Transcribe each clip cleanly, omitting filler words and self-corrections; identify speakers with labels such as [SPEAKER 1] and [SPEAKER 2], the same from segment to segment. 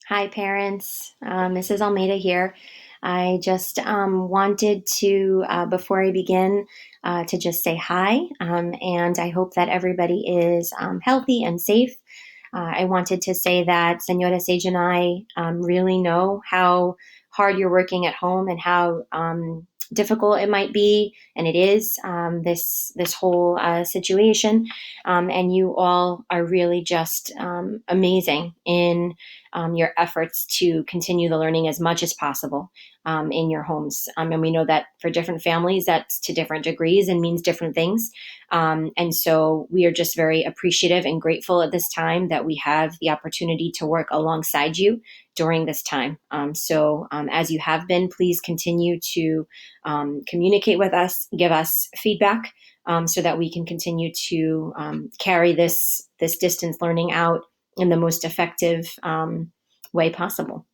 [SPEAKER 1] Hi, parents. Mrs. Almeida here. I just wanted to, before I begin, to just say hi, and I hope that everybody is healthy and safe. I wanted to say that Senora Sage and I really know how hard you're working at home and how difficult it might be, and it is this whole situation. And you all are really just amazing in your efforts to continue the learning as much as possible in your homes. And we know that for different families, that's to different degrees and means different things. And so we are just very appreciative and grateful at this time that we have the opportunity to work alongside you during this time. As you have been, please continue to communicate with us, give us feedback, so that we can continue to carry this distance learning out in the most effective way possible.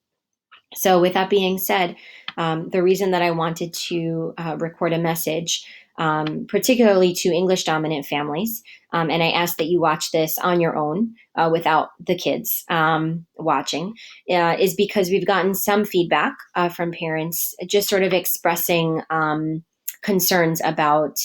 [SPEAKER 1] So, with that being said, the reason that I wanted to record a message, particularly to English dominant families, and I ask that you watch this on your own without the kids watching, is because we've gotten some feedback from parents just sort of expressing concerns about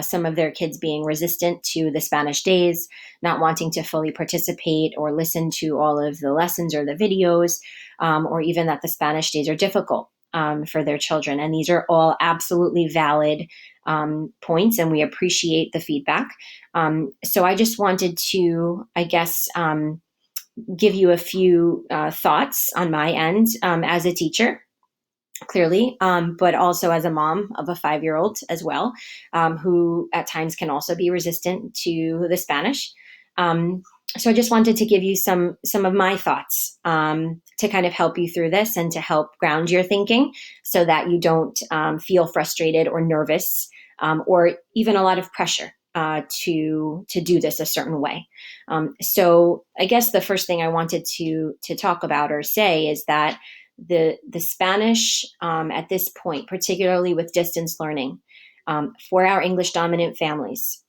[SPEAKER 1] some of their kids being resistant to the Spanish days, not wanting to fully participate or listen to all of the lessons or the videos, or even that the Spanish days are difficult for their children. And these are all absolutely valid points, and we appreciate the feedback. So I just wanted to, I guess, give you a few thoughts on my end as a teacher, clearly, but also as a mom of a 5-year-old as well, who at times can also be resistant to the Spanish. So I just wanted to give you some of my thoughts to kind of help you through this and to help ground your thinking so that you don't feel frustrated or nervous, or even a lot of pressure to do this a certain way. So I guess the first thing I wanted to talk about or say is that the Spanish at this point, particularly with distance learning, for our English dominant families,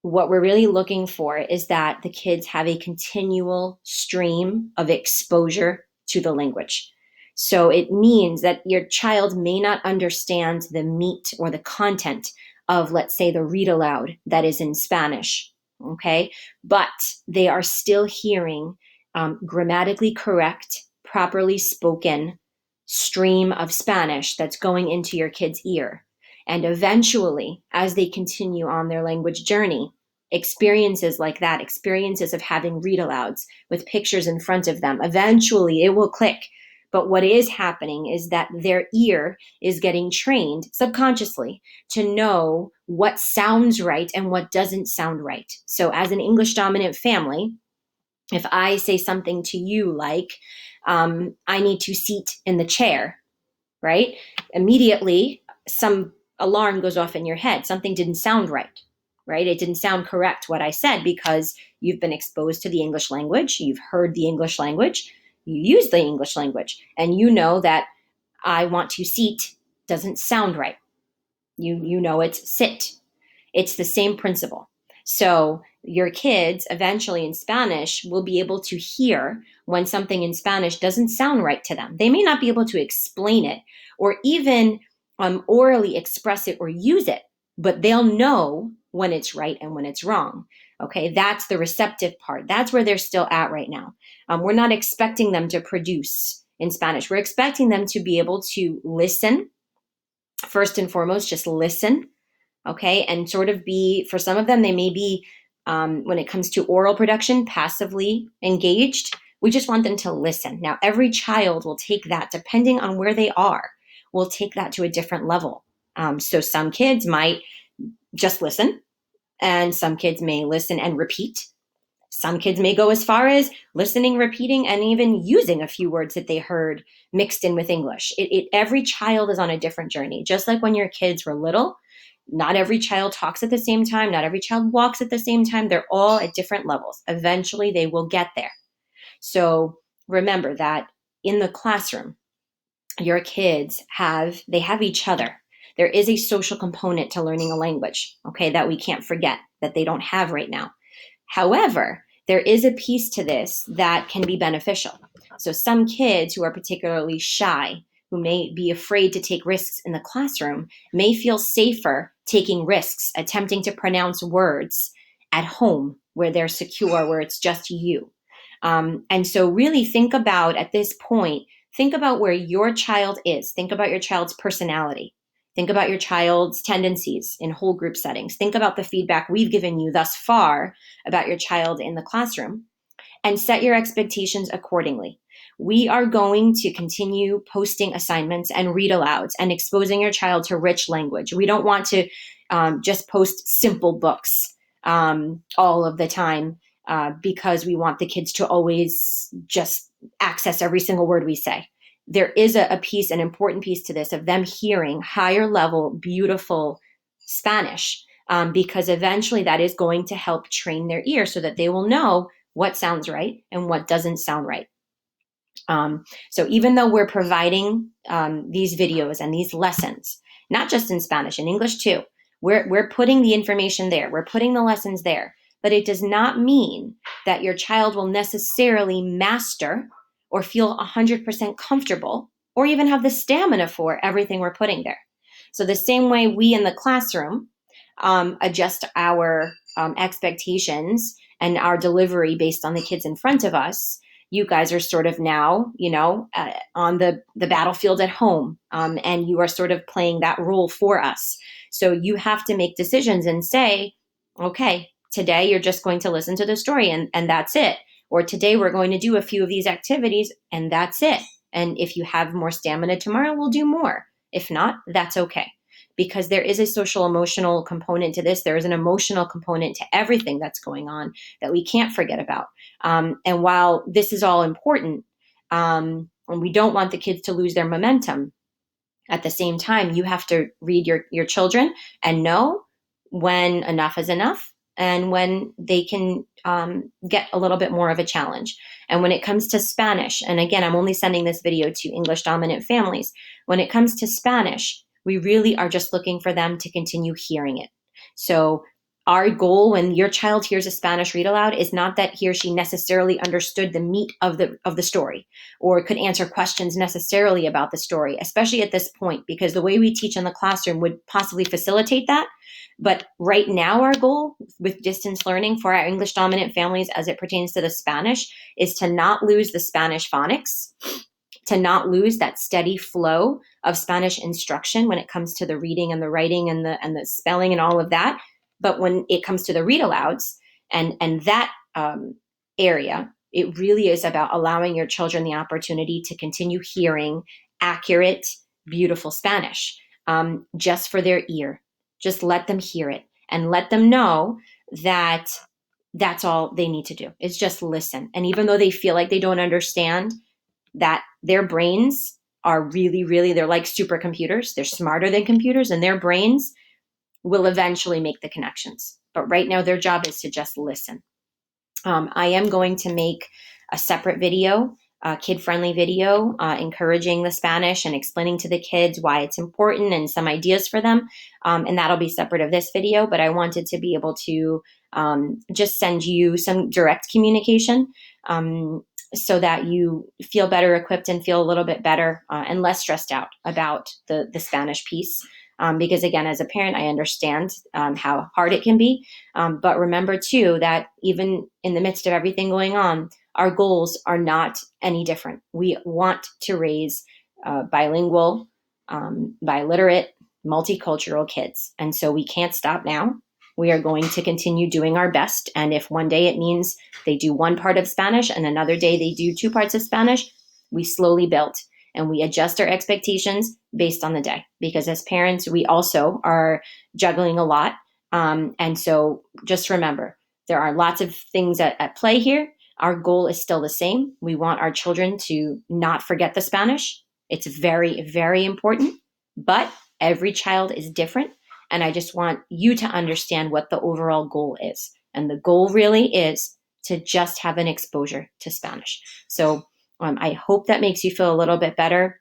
[SPEAKER 1] what we're really looking for is that the kids have a continual stream of exposure to the language. So it means that your child may not understand the meat or the content of, let's say, the read aloud that is in Spanish, okay? But they are still hearing grammatically correct, properly spoken stream of Spanish that's going into your kid's ear. And eventually, as they continue on their language journey, experiences like that, experiences of having read alouds with pictures in front of them, eventually it will click. But what is happening is that their ear is getting trained subconsciously to know what sounds right and what doesn't sound right. So, as an English dominant family, if I say something to you like, I need to seat in the chair, right? Immediately, some alarm goes off in your head. Something didn't sound right, right? It didn't sound correct what I said because you've been exposed to the English language. You've heard the English language. You use the English language. And you know that I want to seat doesn't sound right. You know it's sit. It's the same principle. So your kids eventually in Spanish will be able to hear when something in Spanish doesn't sound right to them. They may not be able to explain it or even orally express it or use it, but they'll know when it's right and when it's wrong. Okay, that's the receptive part. That's where they're still at right now. We're not expecting them to produce in Spanish. We're expecting them to be able to listen, first and foremost, just listen, okay, and sort of be, for some of them, they may be, when it comes to oral production, passively engaged. We just want them to listen. Now, every child will take that, depending on where they are, will take that to a different level. So some kids might just listen, and some kids may listen and repeat. Some kids may go as far as listening, repeating, and even using a few words that they heard mixed in with English. Every child is on a different journey. Just like when your kids were little, not every child talks at the same time. Not every child walks at the same time. They're all at different levels. Eventually, they will get there. So remember that in the classroom, your kids have each other. There is a social component to learning a language, okay, that we can't forget that they don't have right now. However, there is a piece to this that can be beneficial. So some kids who are particularly shy, who may be afraid to take risks in the classroom, may feel safer taking risks, attempting to pronounce words at home where they're secure, where it's just you. And so really think about, at this point, think about where your child is. Think about your child's personality. Think about your child's tendencies in whole group settings. Think about the feedback we've given you thus far about your child in the classroom, and set your expectations accordingly. We are going to continue posting assignments and read alouds and exposing your child to rich language. We don't want to just post simple books all of the time because we want the kids to always just access every single word we say. There is a piece, an important piece to this, of them hearing higher level, beautiful Spanish, because eventually that is going to help train their ear so that they will know what sounds right and what doesn't sound right. So even though we're providing these videos and these lessons, not just in Spanish, in English too, we're putting the information there, we're putting the lessons there, but it does not mean that your child will necessarily master or feel 100% comfortable or even have the stamina for everything we're putting there. So the same way we in the classroom adjust our expectations and our delivery based on the kids in front of us, you guys are sort of now, on the battlefield at home, and you are sort of playing that role for us. So you have to make decisions and say, okay, today you're just going to listen to the story and that's it. Or today we're going to do a few of these activities and that's it. And if you have more stamina tomorrow, we'll do more. If not, that's okay. Because there is a social emotional component to this. There is an emotional component to everything that's going on that we can't forget about. And while this is all important, and we don't want the kids to lose their momentum, at the same time, you have to read your children and know when enough is enough and when they can get a little bit more of a challenge. And when it comes to Spanish, and again, I'm only sending this video to English dominant families. When it comes to Spanish, we really are just looking for them to continue hearing it. So our goal when your child hears a Spanish read aloud is not that he or she necessarily understood the meat of the story or could answer questions necessarily about the story, especially at this point, because the way we teach in the classroom would possibly facilitate that. But right now, our goal with distance learning for our English dominant families as it pertains to the Spanish is to not lose the Spanish phonics, to not lose that steady flow of Spanish instruction when it comes to the reading and the writing and the spelling and all of that. But when it comes to the read alouds and that area, it really is about allowing your children the opportunity to continue hearing accurate, beautiful Spanish, just for their ear. Just let them hear it and let them know that that's all they need to do is just listen. And even though they feel like they don't understand, that their brains are really, they're like supercomputers. They're smarter than computers, and their brains will eventually make the connections. But right now, their job is to just listen. I am going to make a separate video, a kid-friendly video, encouraging the Spanish and explaining to the kids why it's important and some ideas for them. And that'll be separate of this video, but I wanted to be able to just send you some direct communication so that you feel better equipped and feel a little bit better and less stressed out about the Spanish piece. Because again, as a parent, I understand how hard it can be. But remember too, that even in the midst of everything going on, our goals are not any different. We want to raise bilingual, biliterate, multicultural kids. And so we can't stop now. We are going to continue doing our best. And if one day it means they do one part of Spanish and another day they do two parts of Spanish, we slowly build. And we adjust our expectations based on the day. Because as parents, we also are juggling a lot. And so just remember, there are lots of things at play here. Our goal is still the same. We want our children to not forget the Spanish. It's very, very important. But every child is different. And I just want you to understand what the overall goal is. And the goal really is to just have an exposure to Spanish. So I hope that makes you feel a little bit better.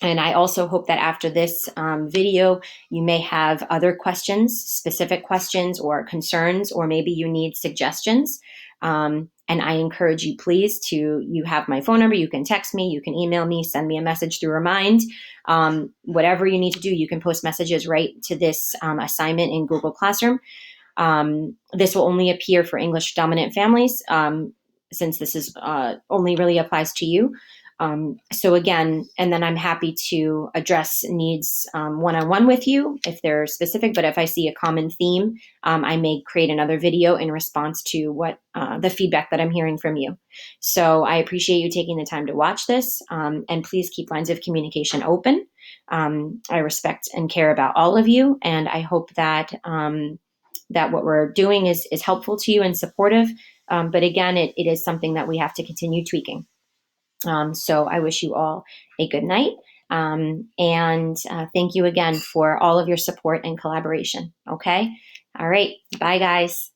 [SPEAKER 1] And I also hope that after this video, you may have other questions, specific questions or concerns, or maybe you need suggestions And I encourage you, please, you have my phone number. You can text me, you can email me, send me a message through Remind. Whatever you need to do, you can post messages right to this assignment in Google Classroom. This will only appear for English dominant families, since this is only really applies to you. So again, and then I'm happy to address needs one-on-one with you if they're specific, but if I see a common theme, I may create another video in response to what the feedback that I'm hearing from you. So I appreciate you taking the time to watch this, and please keep lines of communication open. I respect and care about all of you, and I hope that that what we're doing is helpful to you and supportive. But again, it is something that we have to continue tweaking. So I wish you all a good night. And thank you again for all of your support and collaboration. Okay. All right. Bye, guys.